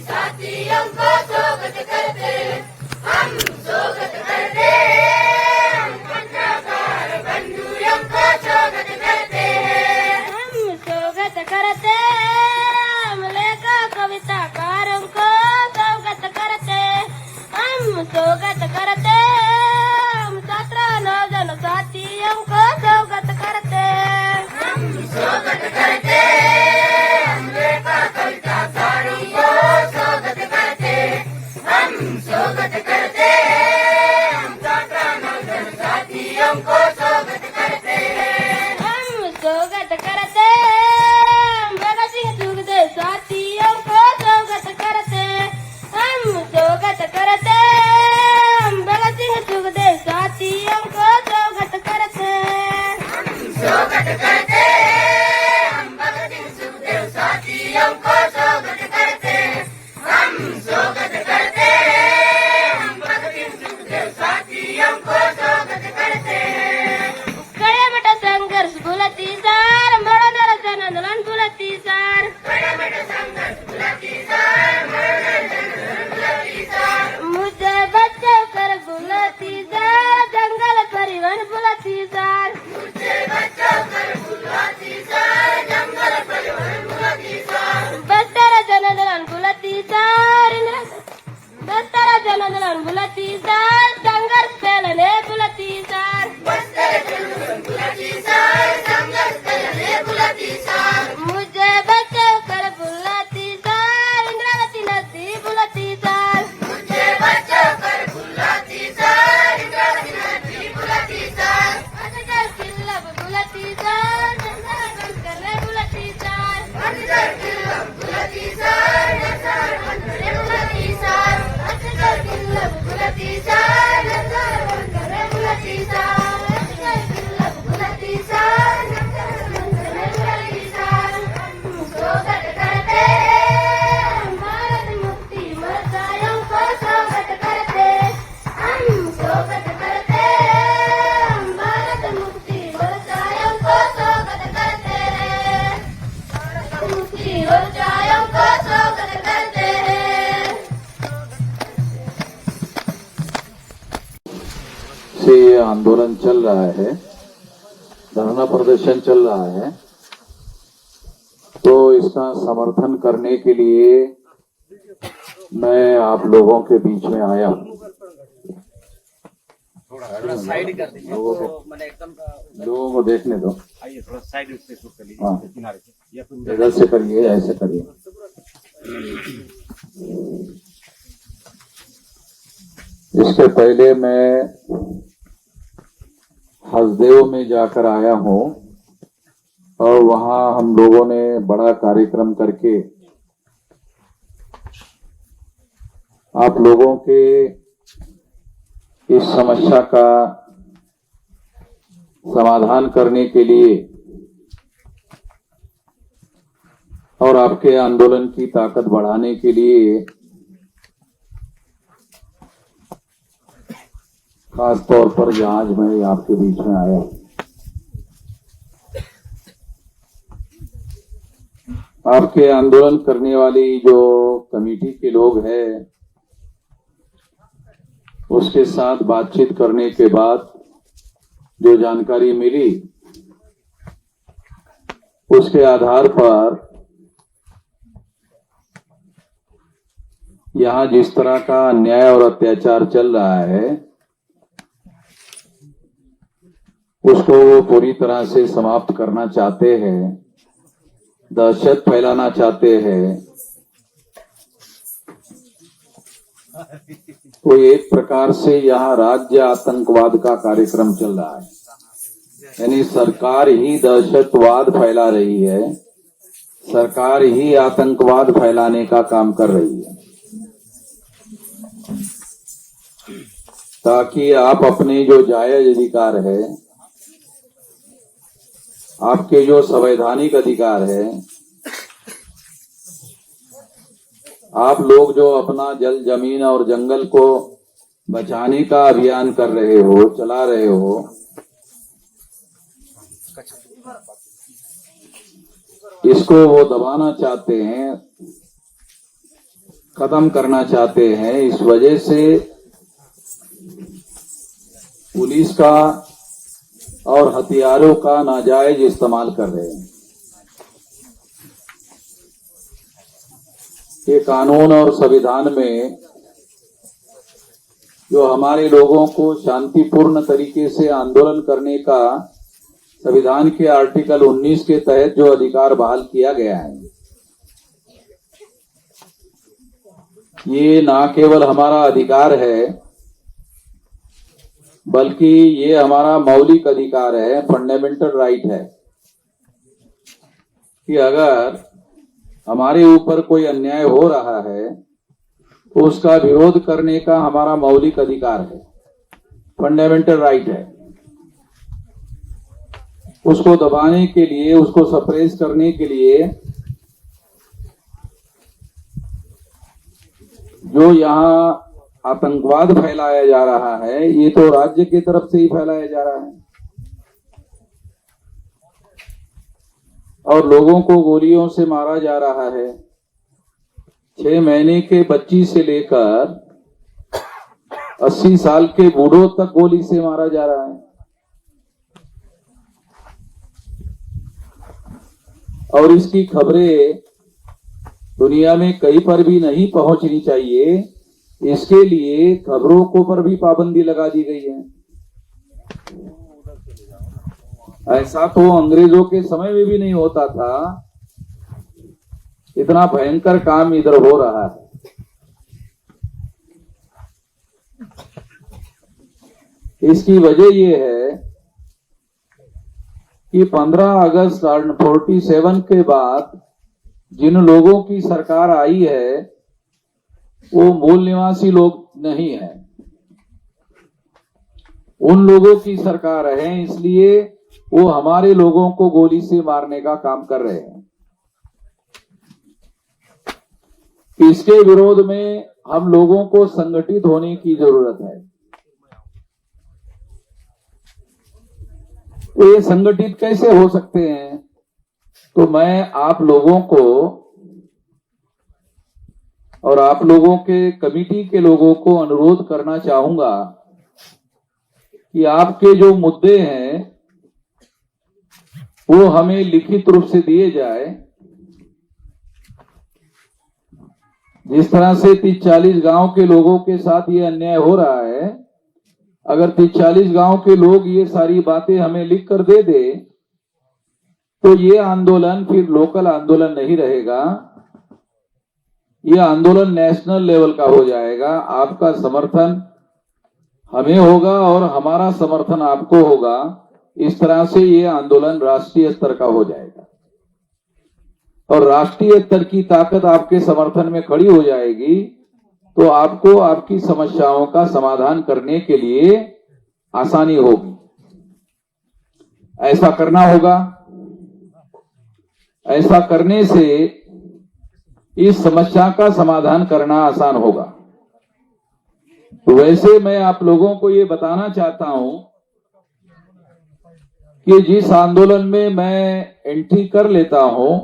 साथियों को स्वागत करते, हम स्वागत करते, हम पत्रकार बंधुओं को स्वागत करते हैं, हम स्वागत करते, हम लेखक कविताकारों को स्वागत करते, हम स्वागत करते, हम छात्र नौजवान साथियों को स्वागत करते, हम स्वागत करते, हम लेखक कविताकारों को स्वागत करते, हम स्वागत करते, हम छात्र नौजवान साथियों को स्वागत करते हैं, हम स्वागत करते, हम भगत सिंह सुखदेव साथियों को स्वागत करते, हम स्वागत करते, हम भगत सिंह सुखदेव साथियों को स्वागत करते, हम स्वागत करते, हम भगत सिंह सुखदेव साथियों को स्वागत करते, हम स्वागत करते, हम भगत सिंह सुखदेव साथियों को स्वागत करते हैं, कड़े मठ संघर्ष बुलती सार मरण जन आंदोलन बुलती सार बड़ा बड़ा संघर्ष बुलती सार, मरण जन बुलती सार, मुझे बच्चों कर बुलती सार जंगल परिवहन बुलती सार मुझे बच्चों कर बुलती सार, जंगल परिवहन बुलती सार, बस्तर जन आंदोलन बुलती सार बस्तर जन आंदोलन बुलती सार संघर्ष फैलने बुलती सार बस्तर जन बुलती सार, संघर्ष करने बुलती सार, मुझे बच्चों कर बुलती सार इंद्रावती नदी बुलती सार मुझे बच्चों कर बुलती सार, इंद्रावती नदी बुलती सार, अजगर किल्लब बुलती सार जंगल बंद करने बुलती सार अजगर किल्लब बुलती सार, जंगल बंद करने बुलती सार, अजगर किल्लब बुलती सार जंगल बंद करने बुलती सार अजगर किल्लब बुलती सार जंगल बंद करने बुलती सार हम स्वागत करते हम भारत मुक्ति मोर्चाओं को स्वागत करते हम स्वागत करते हम भारत मुक्ति मोर्चाओं को स्वागत करते भारत मुक्ति मोर्चाओं को स्वागत करते हैं से ये आंदोलन चल रहा है, धरना प्रदर्शन चल रहा है, तो इसका समर्थन करने के लिए मैं आप लोगों के बीच में आया हूँ। थोड़ा साइड कर दीजिए तो मैंने एकदम लोगों को देखने दो। आइए थोड़ा साइड पे शूट कर लीजिए हाँ। किनारे से या फिर इधर से करिए, ऐसे करिए। इसके पहले मैं हसदेव में जाकर आया हूँ और वहाँ हम लोगों ने बड़ा कार्यक्रम करके आप लोगों के इस समस्या का समाधान करने के लिए और आपके आंदोलन की ताकत बढ़ाने के लिए खास तौर पर आज मैं आपके बीच में आया हूं। आपके आंदोलन करने वाली जो कमेटी के लोग हैं उसके साथ बातचीत करने के बाद जो जानकारी मिली उसके आधार पर यहाँ जिस तरह का अन्याय और अत्याचार चल रहा है उसको वो पूरी तरह से समाप्त करना चाहते हैं, दहशत फैलाना चाहते हैं। तो एक प्रकार से यहाँ राज्य आतंकवाद का कार्यक्रम चल रहा है, यानी सरकार ही दहशतवाद फैला रही है, सरकार ही आतंकवाद फैलाने का काम कर रही है ताकि आप अपने जो जायज अधिकार है, आपके जो संवैधानिक अधिकार है, आप लोग जो अपना जल जमीन और जंगल को बचाने का अभियान कर रहे हो, चला रहे हो, इसको वो दबाना चाहते हैं खत्म करना चाहते हैं। इस वजह से पुलिस का और हथियारों का नाजायज इस्तेमाल कर रहे हैं। ये कानून और संविधान में जो हमारे लोगों को शांतिपूर्ण तरीके से आंदोलन करने का संविधान के आर्टिकल 19 के तहत जो अधिकार बहाल किया गया है, ये ना केवल हमारा अधिकार है बल्कि ये हमारा मौलिक अधिकार है, फंडामेंटल राइट है कि अगर हमारे ऊपर कोई अन्याय हो रहा है तो उसका विरोध करने का हमारा मौलिक अधिकार है, फंडामेंटल राइट है। उसको दबाने के लिए, उसको सप्रेस करने के लिए जो यहाँ आतंकवाद फैलाया जा रहा है, ये तो राज्य की तरफ से ही फैलाया जा रहा है और लोगों को गोलियों से मारा जा रहा है। 6 महीने के बच्ची से लेकर 80 साल के बूढ़ों तक गोली से मारा जा रहा है और इसकी खबरें दुनिया में कहीं पर भी नहीं पहुंचनी चाहिए। इसके लिए खबरों को पर भी पाबंदी लगा दी गई है। ऐसा तो अंग्रेजों के समय में भी नहीं होता था। इतना भयंकर काम इधर हो रहा है। इसकी वजह यह है कि 15 अगस्त 47 के बाद जिन लोगों की सरकार आई है वो मूल निवासी लोग नहीं है, उन लोगों की सरकार है, इसलिए वो हमारे लोगों को गोली से मारने का काम कर रहे हैं। इसके विरोध में हम लोगों को संगठित होने की जरूरत है। तो ये संगठित कैसे हो सकते हैं? तो मैं आप लोगों को और आप लोगों के कमिटी के लोगों को अनुरोध करना चाहूंगा कि आपके जो मुद्दे हैं वो हमें लिखित रूप से दिए जाए। जिस तरह से 30-40 गांव के लोगों के साथ ये अन्याय हो रहा है, अगर 30-40 गांव के लोग ये सारी बातें हमें लिख कर दे दे तो ये आंदोलन फिर लोकल आंदोलन नहीं रहेगा, ये आंदोलन नेशनल लेवल का हो जाएगा। आपका समर्थन हमें होगा और हमारा समर्थन आपको होगा। इस तरह से ये आंदोलन राष्ट्रीय स्तर का हो जाएगा और राष्ट्रीय स्तर की ताकत आपके समर्थन में खड़ी हो जाएगी तो आपको आपकी समस्याओं का समाधान करने के लिए आसानी होगी। ऐसा करना होगा। ऐसा करने से इस समस्या का समाधान करना आसान होगा। तो वैसे मैं आप लोगों को ये बताना चाहता हूं कि जिस आंदोलन में मैं एंट्री कर लेता हूं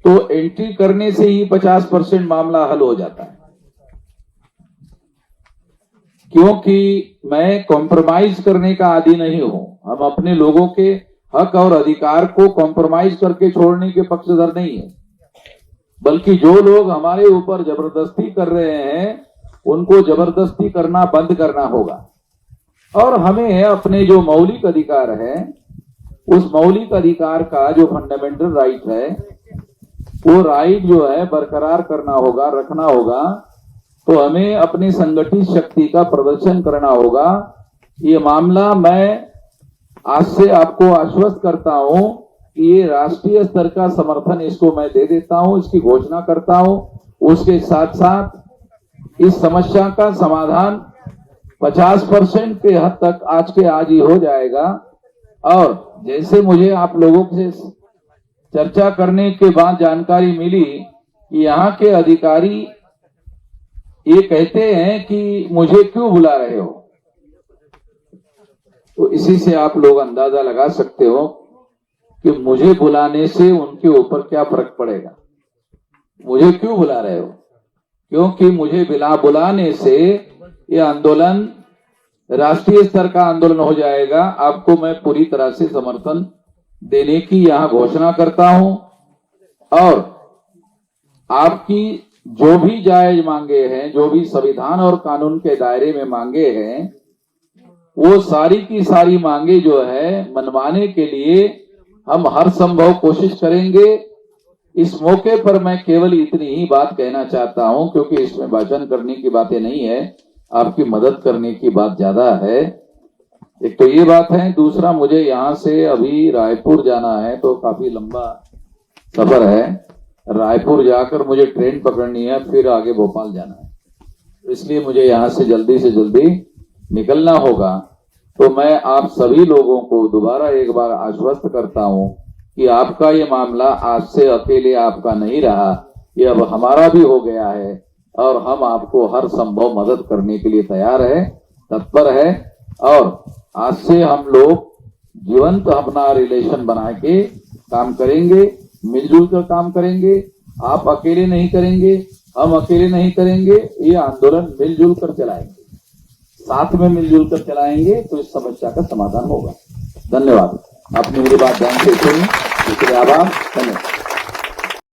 तो एंट्री करने से ही 50% मामला हल हो जाता है, क्योंकि मैं कॉम्प्रोमाइज करने का आदी नहीं हूं। हम अपने लोगों के हक और अधिकार को कॉम्प्रोमाइज करके छोड़ने के पक्षधर नहीं है, बल्कि जो लोग हमारे ऊपर जबरदस्ती कर रहे हैं उनको जबरदस्ती करना बंद करना होगा और हमें अपने जो मौलिक अधिकार है उस मौलिक अधिकार का जो फंडामेंटल राइट है वो राइट जो है बरकरार करना होगा, रखना होगा। तो हमें अपनी संगठित शक्ति का प्रदर्शन करना होगा। ये मामला मैं आज से आपको आश्वस्त करता हूं कि ये राष्ट्रीय स्तर का समर्थन इसको मैं दे देता हूं, इसकी घोषणा करता हूं। उसके साथ साथ इस समस्या का समाधान 50% के हद तक आज के आज ही हो जाएगा। और जैसे मुझे आप लोगों से चर्चा करने के बाद जानकारी मिली कि यहाँ के अधिकारी ये कहते हैं कि मुझे क्यों बुला रहे हो, तो इसी से आप लोग अंदाजा लगा सकते हो कि मुझे बुलाने से उनके ऊपर क्या फर्क पड़ेगा। मुझे क्यों बुला रहे हो? क्योंकि मुझे बिना बुलाने से ये आंदोलन राष्ट्रीय स्तर का आंदोलन हो जाएगा। आपको मैं पूरी तरह से समर्थन देने की यहां घोषणा करता हूं और आपकी जो भी जायज मांगे हैं, जो भी संविधान और कानून के दायरे में मांगे हैं, वो सारी की सारी मांगे जो है मनवाने के लिए हम हर संभव कोशिश करेंगे। इस मौके पर मैं केवल इतनी ही बात कहना चाहता हूं, क्योंकि इसमें भाषण करने की बातें नहीं है, आपकी मदद करने की बात ज्यादा है। एक तो ये बात है, दूसरा मुझे यहां से अभी रायपुर जाना है, तो काफी लंबा सफर है। रायपुर जाकर मुझे ट्रेन पकड़नी है, फिर आगे भोपाल जाना है, इसलिए मुझे यहां से जल्दी निकलना होगा। तो मैं आप सभी लोगों को दोबारा एक बार आश्वस्त करता हूं कि आपका ये मामला आज से अकेले आपका नहीं रहा, ये अब हमारा भी हो गया है और हम आपको हर संभव मदद करने के लिए तैयार है, तत्पर है। और आज से हम लोग जीवंत अपना रिलेशन बना के काम करेंगे, मिलजुल कर काम करेंगे। आप अकेले नहीं करेंगे, हम अकेले नहीं करेंगे, ये आंदोलन मिलजुल कर चलाएंगे, साथ में मिलजुल कर चलाएंगे तो इस समस्या का समाधान होगा। धन्यवाद। आपने मेरी बात ध्यान से सुनी, इसके लिए आभार। धन्यवाद।